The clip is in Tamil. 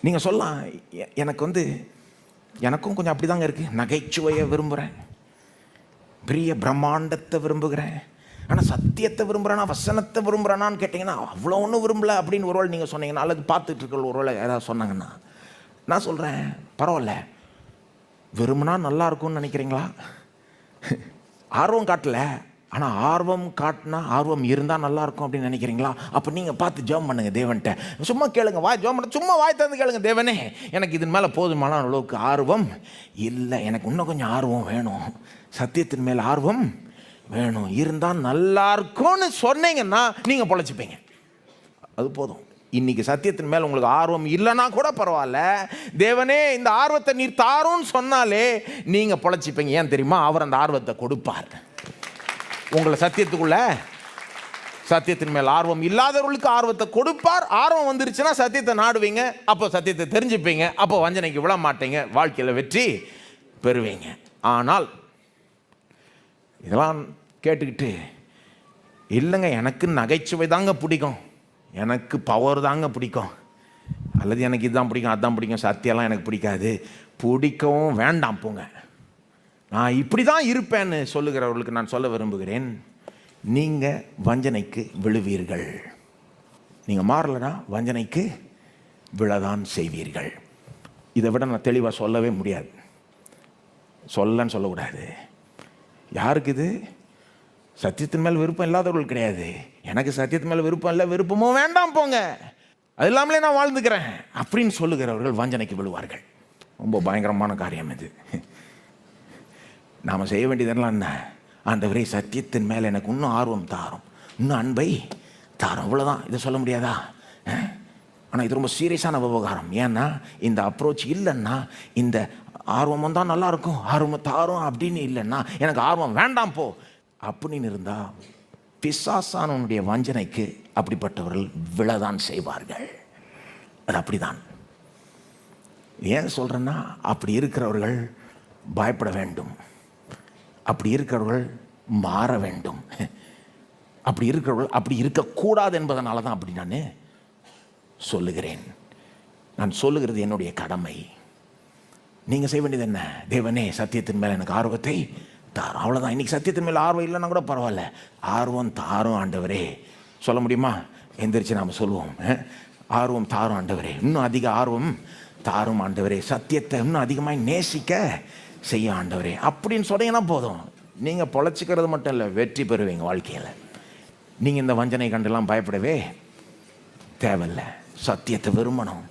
நீங்கள் சொல்லலாம், எனக்கும் கொஞ்சம் அப்படி தாங்க இருக்குது. நகைச்சுவையை விரும்புகிறேன், பெரிய பிரம்மாண்டத்தை விரும்புகிறேன், ஆனால் சத்தியத்தை விரும்புகிறேன்னா வசனத்தை விரும்புகிறேனான்னு கேட்டிங்கன்னா அவ்வளோ ஒன்றும் விரும்பலை அப்படின்னு ஒருவேளை நீங்கள் சொன்னீங்கன்னா, அல்லது பார்த்துட்டு இருக்க ஒருவேளை யாராவது சொன்னாங்கன்னா, நான் சொல்கிறேன், பரவாயில்ல, விரும்பினா நல்லா இருக்கும்னு நினைக்கிறீங்களா? ஆர்வம் காட்டல, ஆனால் ஆர்வம் காட்டினா ஆர்வம் இருந்தால் நல்லாயிருக்கும் அப்படின்னு நினைக்கிறீங்களா? அப்போ நீங்கள் பார்த்து ஜெபம் பண்ணுங்க தேவன்கிட்ட. சும்மா கேளுங்க, ஜெபம் பண்ண சும்மா வாய் தந்து கேளுங்க, தேவனே எனக்கு இதன் மேலே போதுமான அளவுக்கு ஆர்வம் இல்லை, எனக்கு இன்னும் கொஞ்சம் ஆர்வம் வேணும், சத்தியத்தின் மேலே ஆர்வம் வேணும், இருந்தால் நல்லா இருக்கும்னு சொன்னீங்கன்னா நீங்கள் பொழைச்சிப்பீங்க. அது போதும். இன்னைக்கு சத்தியத்தின் மேலே உங்களுக்கு ஆர்வம் இல்லைன்னா கூட பரவாயில்ல, தேவனே இந்த ஆர்வத்தை நீர் தாருன்னு சொன்னாலே நீங்கள் பொழைச்சிப்பீங்க. ஏன் தெரியுமா? அவர் அந்த ஆர்வத்தை கொடுப்பார். உங்களை சத்தியத்தின் மேல் ஆர்வம் இல்லாதவர்களுக்கு ஆர்வத்தை கொடுப்பார். ஆர்வம் வந்துருச்சுன்னா சத்தியத்தை நாடுவீங்க, அப்போ சத்தியத்தை தெரிஞ்சுப்பீங்க, அப்போ வஞ்சனைக்கு விழ மாட்டீங்க, வாழ்க்கையில் வெற்றி பெறுவீங்க. ஆனால் இதெல்லாம் கேட்டுக்கிட்டு, இல்லைங்க எனக்கு நகைச்சுவை தாங்க பிடிக்கும், எனக்கு பவர் தாங்க பிடிக்கும், அல்லது எனக்கு இதுதான் பிடிக்கும் அதுதான் பிடிக்கும், சத்தியெல்லாம் எனக்கு பிடிக்காது, பிடிக்கவும் வேண்டாம் போங்க, நான் இப்படி தான் இருப்பேன்னு சொல்லுகிறவர்களுக்கு நான் சொல்ல விரும்புகிறேன், நீங்கள் வஞ்சனைக்கு விழுவீர்கள். நீங்கள் மாறலைன்னா வஞ்சனைக்கு விழதான் செய்வீர்கள். இதை விட நான் தெளிவாக சொல்லவே முடியாது. சொல்லன்னு சொல்லக்கூடாது. யாருக்கு இது? சத்தியத்தின் மேல் விருப்பம் இல்லாதவர்கள் கிடையாது. எனக்கு சத்தியத்தின் மேல் விருப்பம் இல்லை, விருப்பமும் வேண்டாம் போங்க, அது இல்லாமலே நான் வாழ்ந்துக்கிறேன் அப்படின்னு சொல்லுகிறவர்கள் வஞ்சனைக்கு விழுவார்கள். ரொம்ப பயங்கரமான காரியம் இது. நாம் செய்ய வேண்டியதெல்லாம் என்ன? ஆண்டவரே சத்தியத்தின் மேலே எனக்கு இன்னும் ஆர்வம் தாரும், இன்னும் அன்பை தாரும், இவ்வளோதான். இதை சொல்ல முடியாதா? ஆனால் இது ரொம்ப சீரியஸான விவகாரம். ஏன்னா இந்த அப்ரோச் இல்லைன்னா, இந்த ஆர்வம் தான் நல்லாயிருக்கும், ஆர்வம் தாரும் அப்படின்னு இல்லைன்னா, எனக்கு ஆர்வம் வேண்டாம் போ அப்படின்னு இருந்தால் பிசாசானவனுடைய வஞ்சனைக்கு அப்படிப்பட்டவர்கள் விழதான் செய்வார்கள். அது அப்படிதான். ஏன் சொல்கிறேன்னா, அப்படி இருக்கிறவர்கள் பயப்பட வேண்டும், அப்படி இருக்கிறவர்கள் மாற வேண்டும், அப்படி இருக்கிறவர்கள் அப்படி இருக்கக்கூடாது என்பதனால தான் அப்படி நான் சொல்லுகிறேன். நான் சொல்லுகிறது என்னுடைய கடமை. நீங்கள் செய்ய வேண்டியது என்ன? தேவனே சத்தியத்தின் மேலே எனக்கு ஆர்வத்தை தாரும், அவ்வளோதான். இன்றைக்கி சத்தியத்தின் மேலே ஆர்வம் இல்லைன்னா கூட பரவாயில்ல, ஆர்வம் தாரும் ஆண்டவரே. சொல்ல முடியுமா? எந்திரிச்சு நாம் சொல்லுவோம், ஆர்வம் தாரும் ஆண்டவரே, இன்னும் அதிக ஆர்வம் தாரும் ஆண்டவரே, சத்தியத்தை இன்னும் அதிகமாக நேசிக்க செய்ய ஆண்டவரே அப்படின்னு சொன்னீங்கன்னா போதும். நீங்கள் பொழைச்சிக்கிறது மட்டும் இல்லை, வெற்றி பெறுவீங்க வாழ்க்கையில். நீங்கள் இந்த வஞ்சனை கண்டெல்லாம் பயப்படவே தேவையில்லை. சத்தியத்தை விரும்பணும்,